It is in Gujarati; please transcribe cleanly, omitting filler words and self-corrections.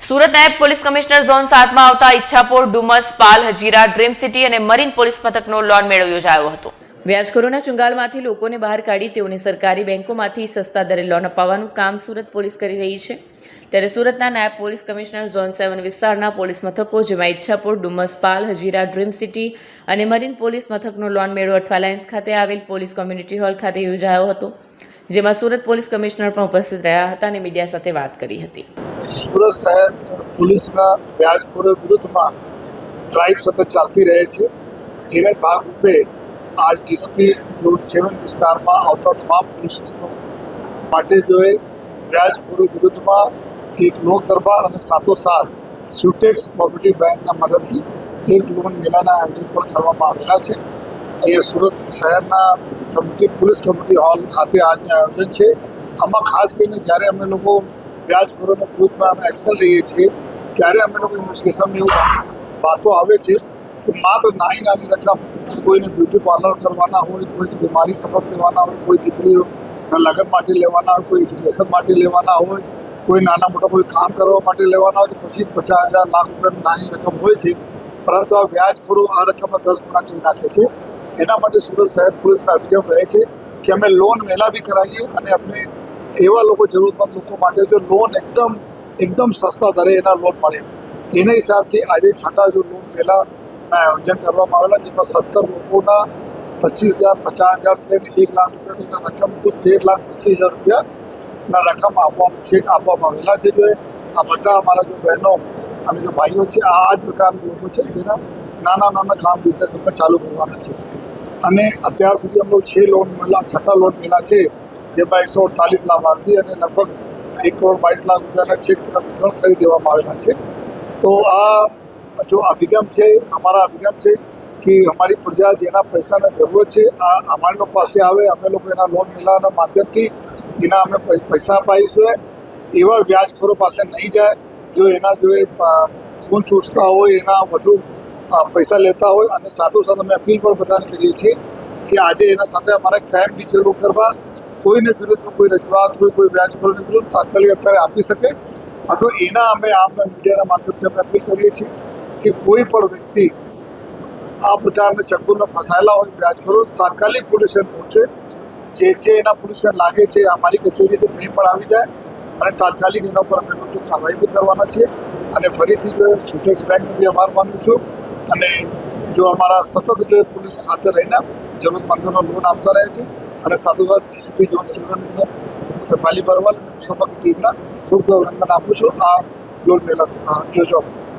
સુરત નાયબ પોલીસ કમિશનર ઝોન 7 માં આવતા ઈચ્છાપોર, ડુમસ, પાલ, હજીરા, ડ્રીમ સિટી અને મરીન પોલીસ મથકનો લોન મેળો યોજાયો હતો। વ્યાજખોરોના ચુંગાલમાંથી લોકોને બહાર કાઢી તેઓને સરકારી બેંકોમાંથી સસ્તા દરે લોન અપાવવાનું કામ સુરત પોલીસ કરી રહી છે। ત્યારે સુરતના નાયબ પોલીસ કમિશનર ઝોન 7 વિસ્તારના પોલીસ મથકો જેમાં ઈચ્છાપોર, ડુમસ, પાલ, હજીરા, ડ્રીમ સિટી અને મરીન પોલીસ મથકનો લોન મેળો અઠવા લાઇન્સ ખાતે આવેલ પોલીસ કોમ્યુનિટી હોલ ખાતે યોજાયો હતો, જેમાં સુરત પોલીસ કમિશનર પણ ઉપસ્થિત રહ્યા હતા અને મીડિયા સાથે વાત કરી હતી। સુરત શહેર પોલીસના વ્યાજખોરો વિરુદ્ધમાં ડ્રાઈવ સતત ચાલતી રહે છે। જેને ભાગરૂપે આજ ડીસીપી ઝોન 7 વિસ્તારમાં આવતા તમામ પોલીસ સ્ટેશનો માટે વ્યાજખોરો વિરુદ્ધમાં એક લોક દરબાર અને સાથોસાથ સ્યુટેક્સ કોઓપરેટિવ બેંકના મદદથી એક લોન મેળાના આયોજન પણ કરવામાં આવેલા છે। અહીંયા સુરત શહેરના પોલીસ કમ્યુનિટી હોલ ખાતે આજનું આયોજન છે। આમાં ખાસ કરીને જ્યારે અમે લોકો વ્યાજખોરોના વિરુદ્ધમાં અમે એક્શન લઈએ છીએ ત્યારે અમે લોકો ઇન્વેસ્ટિગેશનમાં એવું વાતો આવે છે કે માત્ર નાની રકમ કોઈને બ્યુટી પાર્લર કરવાના હોય, કોઈની બીમારી સબબ લેવાના હોય, કોઈ દીકરીઓના લગ્ન માટે લેવાના હોય, કોઈ એજ્યુકેશન માટે લેવાના હોય, કોઈ નાના મોટા કોઈ કામ કરવા માટે લેવાના હોય તો 25-50 હજાર લાખ રૂપિયાની નાની રકમ હોય છે, પરંતુ આ વ્યાજખોરો આ રકમમાં 10 ગુણા કરી નાખે છે। એના માટે સુરત શહેર પોલીસના અભિગમ રહે છે કે અમે લોન મેળા બી કરાવીએ અને આપણે એવા લોકો જરૂરતમંદ લોકો માટે જો લોન એકદમ સસ્તા દરે એના લોન મળે એના હિસાબથી આજે છઠ્ઠા જો લોન મેળાના આયોજન કરવામાં આવેલા, જેમાં 17 લોકોના 25,000, 50,000 લઈને 1 લાખ રૂપિયાથી રકમ કુલ 13,25,000 રૂપિયાના રકમ ચેક આપવામાં આવેલા છે। જો આ બધા અમારા જો બહેનો અને જો ભાઈઓ છે આ જ પ્રકારના લોકો છે જેના નાના કામ બિઝનેસ અમે ચાલુ કરવાના છે। અને અત્યાર સુધી અમે 6 લોન મેળા, છઠ્ઠા લોન મેળા છે જેમાં 148 લાભાર્થી અને લગભગ 1,22 લાખ રૂપિયાના ચેકના વિતરણ કરી દેવામાં આવેલા છે। તો આ જો અભિગમ છે, અમારા અભિગમ છે કે અમારી પ્રજા જેના પૈસાની જરૂરત છે આ અમારી લોકો પાસે આવે, અમે લોકો એના લોન મેળાના માધ્યમથી એના અમે પૈસા અપાઈશું। એવા વ્યાજખોરો પાસે નહીં જાય જો એના ખૂન ચૂસતા હોય, એના વધુ પૈસા લેતા હોય। અને સાથોસાથ અમે અપીલ પણ બધાને કરીએ છીએ કે આજે એના સાથે અમારા કેમ્પ બી છે લોક દરબાર, કોઈને વિરુદ્ધમાં કોઈ રજૂઆત હોય, કોઈ વ્યાજખોરોની વિરુદ્ધ તાત્કાલિક અત્યારે આપી શકે અથવા એના અમે આપના મીડિયાના માધ્યમથી અમે અપીલ કરીએ છીએ કે કોઈ પણ વ્યક્તિ આ પ્રકારના ચંગુલમાં ફસાયેલા હોય વ્યાજખોરો તાત્કાલિક પોલીસ સ્ટેશન પહોંચે, જે એના પોલીસ સ્ટેશન લાગે છે અમારી કચેરી છે કંઈ પણ આવી જાય અને તાત્કાલિક એના ઉપર અમે લોકો કાર્યવાહી બી કરવાના છે। અને ફરીથી સ્યુટેક્સ બેંકને બી આભાર માનું છું અને જો અમારા સતત પોલીસ સાથે રહીને જરૂરતમંદોનો લોન આપતા રહે છે અને સાથોસાથ ડીસીપી ઝોન 7ને સફાલી બરવાલ અને સમગ્ર ટીમના ખૂબ અભિનંદન આપું છું આ લોન મેળા યોજવા બદલ।